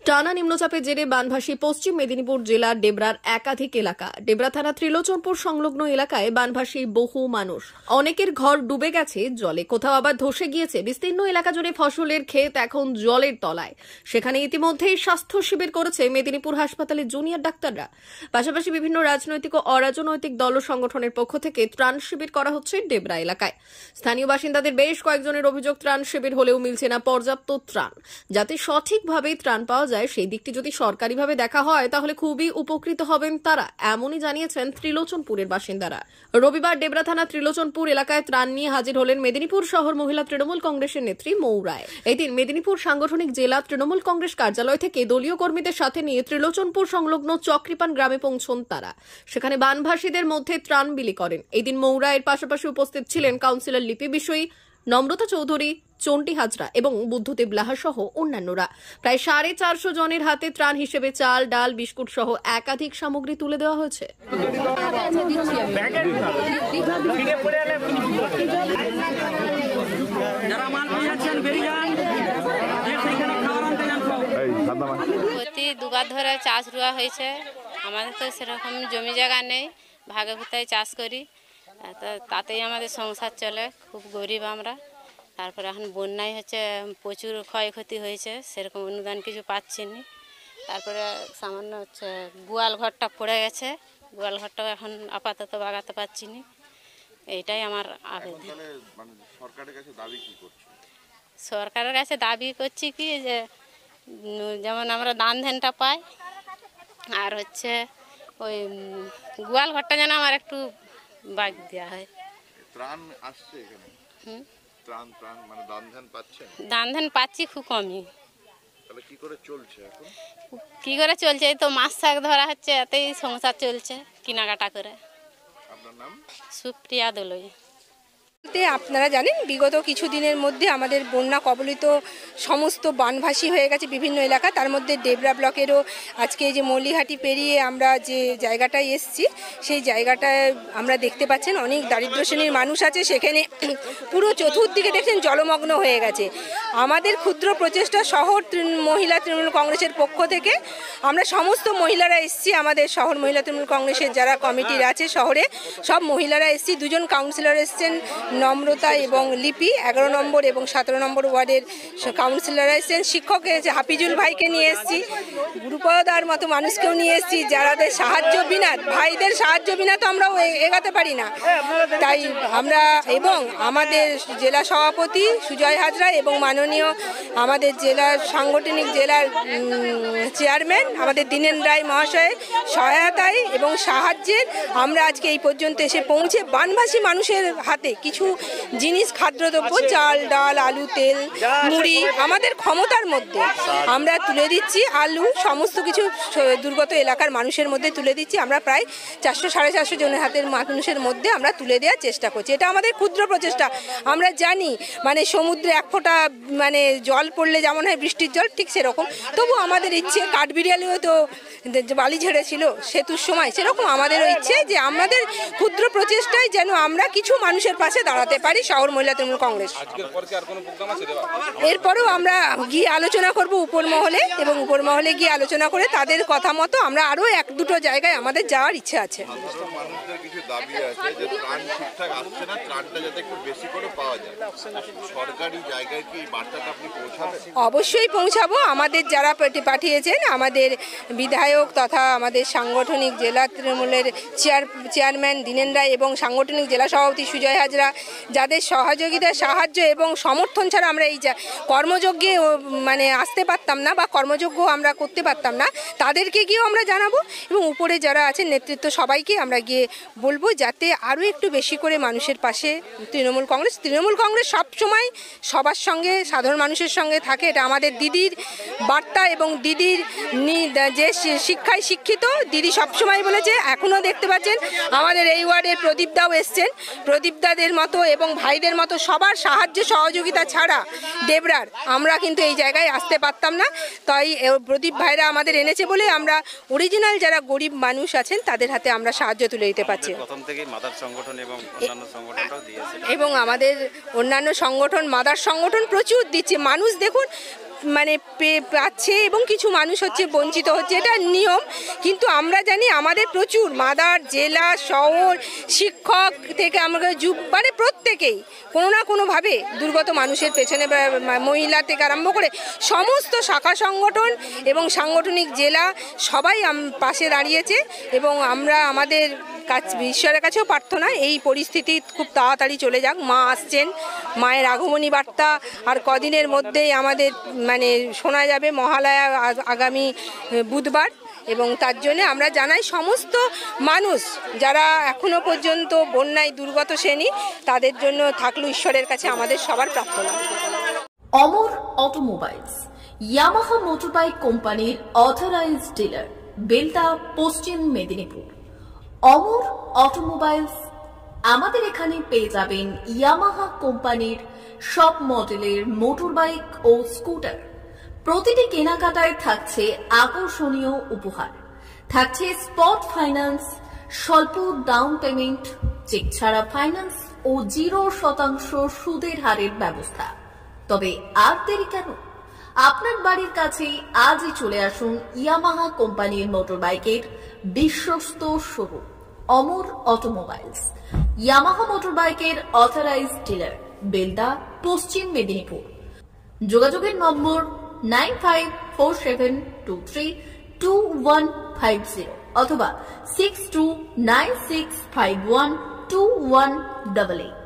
টানা নিম্নচাপের জেরে বানভাসী পশ্চিম মেদিনীপুর জেলার ডেবরার একাধিক এলাকা। ডেবরা থানা ত্রিলোচনপুর সংলগ্ন এলাকায় বানভাসী বহু মানুষ, অনেকের ঘর ডুবে গেছে জলে, কোথাও আবার ধসে গিয়েছে। বিস্তীর্ণ এলাকা জুড়ে ফসলের ক্ষেত এখন জলের তলায়। সেখানে ইতিমধ্যেই স্বাস্থ্য শিবির করেছে মেদিনীপুর হাসপাতালের জুনিয়র ডাক্তাররা। পাশাপাশি বিভিন্ন রাজনৈতিক ও অরাজনৈতিক দল ও সংগঠনের পক্ষ থেকে ত্রাণ শিবির করা হচ্ছে ডেবরা এলাকায়। স্থানীয় বাসিন্দাদের বেশ কয়েকজনের অভিযোগ, ত্রাণ শিবির হলেও মিলছে না পর্যাপ্ত ত্রাণ। যাতে সঠিকভাবে ত্রাণ পাওয়া যায় সেই দিকটি যদি সরকারিভাবে দেখা হয় তাহলে খুবই উপকৃত হবেন তারা, এমনই জানিয়েছেন ত্রিলোচনপুরের বাসিন্দারা। রবিবার ডেবরা থানা ত্রিলোচনপুর এলাকায় ত্রাণ নিয়ে হাজির হলেন মেদিনীপুর শহর মহিলা তৃণমূল কংগ্রেসের নেত্রী মৌ রায়। এদিন মেদিনীপুর সাংগঠনিক জেলা তৃণমূল কংগ্রেস কার্যালয় থেকে দলীয় কর্মীদের সাথে নিয়ে ত্রিলোচনপুর সংলগ্ন চক্রিপান গ্রামে পৌঁছন তারা। সেখানে বানভাসীদের মধ্যে ত্রাণ বিলি করেন। এদিন মৌ রায়ের পাশাপাশি উপস্থিত ছিলেন কাউন্সিলর লিপি বিষয়ী, নম্রতা চৌধুরী, চন্ডী হাজরা এবং বুদ্ধদেব লাহা সহ অন্যান্যরা। প্রায় 450 জনের হাতে ত্রাণ হিসেবে চাল, ডাল, বিস্কুট সহ একাধিক সামগ্রী তুলে দেওয়া হয়েছে। প্রতি দুবার ধরে চাষ রোয়া হয়েছে। আমাদের তো সেরকম জমি জায়গা নেই, ভাগে ভুতায় চাষ করি, তাতেই আমাদের সংসার চলে। খুব গরিব আমরা। তারপরে এখন বন্যায় হচ্ছে, প্রচুর ক্ষয়ক্ষতি হয়েছে, সেরকম অনুদান কিছু পাচ্ছি না। তারপরে সামান্য হচ্ছে গোয়াল ঘরটা পড়ে গেছে, গোয়াল ঘরটাও এখন আপাতত বাগাতে পারছি না। এইটাই আমার আবেদন। সরকারের কাছে দাবি করছি কি, যে যেমন আমরা ধান ধানটা পাই, আর হচ্ছে ওই গোয়াল ঘরটা যেন আমার একটু বাগ দেওয়া হয়। ত্রাণ আসছে এখানে? ত্রাণ মানে ধান পাচ্ছেন? ধান পাচ্ছি খুব কমই। তাহলে কি করে চলছে এখন? কি করে চলছে, এই তো মাছ শাক ধরা হচ্ছে, এতেই সংসার চলছে কেনাকাটা করে। আপনার নাম? সুপ্রিয়া দলুই। আপনারা জানেন, বিগত কিছু দিনের মধ্যে আমাদের বন্যা কবলিত সমস্ত বানভাসী হয়ে গেছে বিভিন্ন এলাকা। তার মধ্যে ডেবরা ব্লকেরও আজকে যে মল্লিহাটি পেরিয়ে আমরা যে জায়গাটায় এসেছি, সেই জায়গাটায় আমরা দেখতে পাচ্ছেন অনেক দারিদ্র শ্রেণীর মানুষ আছে। সেখানে পুরো চতুর্দিকে দেখছেন জলমগ্ন হয়ে গেছে। আমাদের ক্ষুদ্র প্রচেষ্টা শহর মহিলা তৃণমূল কংগ্রেসের পক্ষ থেকে আমরা সমস্ত মহিলারা এসেছি। আমাদের শহর মহিলা তৃণমূল কংগ্রেসের যারা কমিটির আছে শহরে, সব মহিলারা এসেছি। দুজন কাউন্সিলর এসেছেন, নম্রতা এবং লিপি, 11 নম্বর এবং 17 নম্বর ওয়ার্ডের কাউন্সিলররা এসেছেন। শিক্ষক এসেছে, হাফিজুল ভাইকে নিয়ে এসেছি, গুরুপদার মতো মানুষকেও নিয়ে এসেছি, যারাদের সাহায্য বিনা, ভাইদের সাহায্য বিনা তো আমরাও এগাতে পারি না। তাই আমরা এবং আমাদের জেলা সভাপতি সুজয় হাজরা এবং মাননীয় আমাদের জেলার সাংগঠনিক জেলার চেয়ারম্যান আমাদের দীনেন রায় মহাশয়ের সহায়তায় এবং সাহায্যের আমরা আজকে এই পর্যন্ত এসে পৌঁছে বানভাসী মানুষের হাতে কিছু জিনিস, খাদ্যদ্রব্য, চাল, ডাল, আলু, তেল, মুড়ি আমাদের ক্ষমতার মধ্যে আমরা তুলে দিচ্ছি। আলু সমস্ত কিছু দুর্গত এলাকার মানুষের মধ্যে তুলে দিচ্ছি। আমরা প্রায় 400-450 জনের হাতের মানুষের মধ্যে আমরা তুলে দেওয়ার চেষ্টা করছি। এটা আমাদের ক্ষুদ্র প্রচেষ্টা। আমরা জানি মানে সমুদ্রে এক ফোঁটা মানে জল পড়লে যেমন হয় বৃষ্টির জল, ঠিক সেরকম। তবু আমাদের ইচ্ছে, কাঠবিড়ালিও তো বালি ঝেড়েছিল সেতুর সময়, সেরকম আমাদেরও ইচ্ছে যে আমাদের ক্ষুদ্র প্রচেষ্টায় যেন আমরা কিছু মানুষের পাশে দাঁড়াতে পারি শহর মহিলা তৃণমূল কংগ্রেস। এরপরেও আমরা গিয়ে আলোচনা করব উপর মহলে, এবং উপর মহলে গিয়ে আলোচনা করে তাদের কথা মতো আমরা আরও 1-2 জায়গায় আমাদের যাওয়ার ইচ্ছে আছে। অবশ্যই পৌঁছাবো। আমাদের যারা পাঠিয়েছেন, আমাদের বিধায়ক তথা আমাদের সাংগঠনিক জেলা তৃণমূলের চেয়ারম্যান দীনেন রায় এবং সাংগঠনিক জেলা সভাপতি সুজয় হাজরা, যাদের সহযোগিতা, সাহায্য এবং সমর্থন ছাড়া আমরা এই কর্মযজ্ঞে মানে আসতে পারতাম না বা কর্মযজ্ঞ আমরা করতে পারতাম না, তাদেরকে গিয়েও আমরা জানাবো। এবং উপরে যারা আছেন নেতৃত্ব, সবাইকে আমরা গিয়ে বলবো যাতে আরও একটু বেশি করে মানুষের পাশে তৃণমূল কংগ্রেস সবসময় সবার সঙ্গে, সাধারণ মানুষের সঙ্গে থাকে। এটা আমাদের দিদির বার্তা এবং দিদির যে শিক্ষায় শিক্ষিত দিদি সবসময় বলেছে। এখনও দেখতে পাচ্ছেন আমাদের এই ওয়ার্ডে প্রদীপদাও এসছেন। প্রদীপদাদের মতো এবং ভাইদের মতো সবার সাহায্য সহযোগিতা ছাড়া ডেবরার আমরা কিন্তু এই জায়গায় আসতে পারতাম না। তাই প্রদীপ ভাইরা আমাদের এনেছে বলে আমরা অরিজিনাল যারা গরিব মানুষ আছেন তাদের হাতে আমরা সাহায্য তুলে দিতে পারছি। এবং আমাদের অন্যান্য সংগঠন, মাদার সংগঠন প্রচুর দিচ্ছে। মানুষ দেখুন মানে পাচ্ছে এবং কিছু মানুষ হচ্ছে বঞ্চিত হচ্ছে, এটা নিয়ম। কিন্তু আমরা জানি আমাদের প্রচুর মাদার, জেলা, শহর, শিক্ষক থেকে আমরা মানে প্রত্যেকেই কোনো না কোনোভাবে দুর্গত মানুষের পেছনে, মহিলা থেকে আরম্ভ করে সমস্ত শাখা সংগঠন এবং সাংগঠনিক জেলা সবাই পাশে দাঁড়িয়েছে। এবং আমরা আমাদের ঈশ্বরের কাছেও প্রার্থনা এই পরিস্থিতি খুব তাড়াতাড়ি চলে যাক। মা আসছেন, মায়ের আগমনী বার্তা আর কদিনের মধ্যেই আমাদের মানে শোনা যাবে, মহালয়া আগামী বুধবার। এবং তার জন্য আমরা জানাই সমস্ত মানুষ যারা এখনো পর্যন্ত বন্যায় দুর্গত শ্রেণী, তাদের জন্য থাকলো ঈশ্বরের কাছে আমাদের সবার প্রার্থনা। অমর অটোমোবাইলস, ইয়ামাহা মোটরবাইক কোম্পানির অথরাইজড ডিলার, বেলদা, পশ্চিম মেদিনীপুর। অমর অটোমোবাইলস, আমাদের এখানে পেয়ে যাবেন ইয়ামাহা কোম্পানির সব মডেলের মোটরবাইক ও স্কুটার। প্রতিটি কেনাকাটায় থাকছে আকর্ষণীয় উপহার, থাকছে স্পট ফাইন্যান্স, স্বল্প ডাউন পেমেন্ট, চেক ছাড়া ফাইন্যান্স ও 0% সুদের হারের ব্যবস্থা। তবে আর দেরি কেন? আপনার বাড়ির কাছেই আজই চলে আসুন ইয়ামাহা কোম্পানির মোটরবাইকের বিশ্বস্ত শোরুম অমর অটোমোবাইলস, ইয়ামাহা মোটরবাইকের অথরাইজড ডিলার, বেলদা, পশ্চিম মেদিনীপুর। যোগাযোগের নম্বর 9547232150 অথবা 6296512188।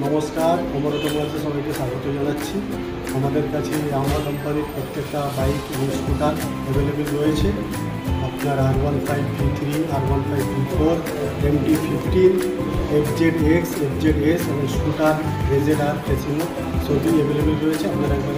নমস্কার, অমর অটোমোবাইলসে সবাইকে স্বাগত জানাচ্ছি। আমাদের কাছে ইয়ামাহা কোম্পানির প্রত্যেকটা বাইক এবং স্কুটার অ্যাভেলেবেল রয়েছে। আপনার R15V3, R15V4, MT15, FZX, FZS এবং স্কুটার, RZR, ফেসিনো সবই অ্যাভেলেবেল রয়েছে। আপনারা একবার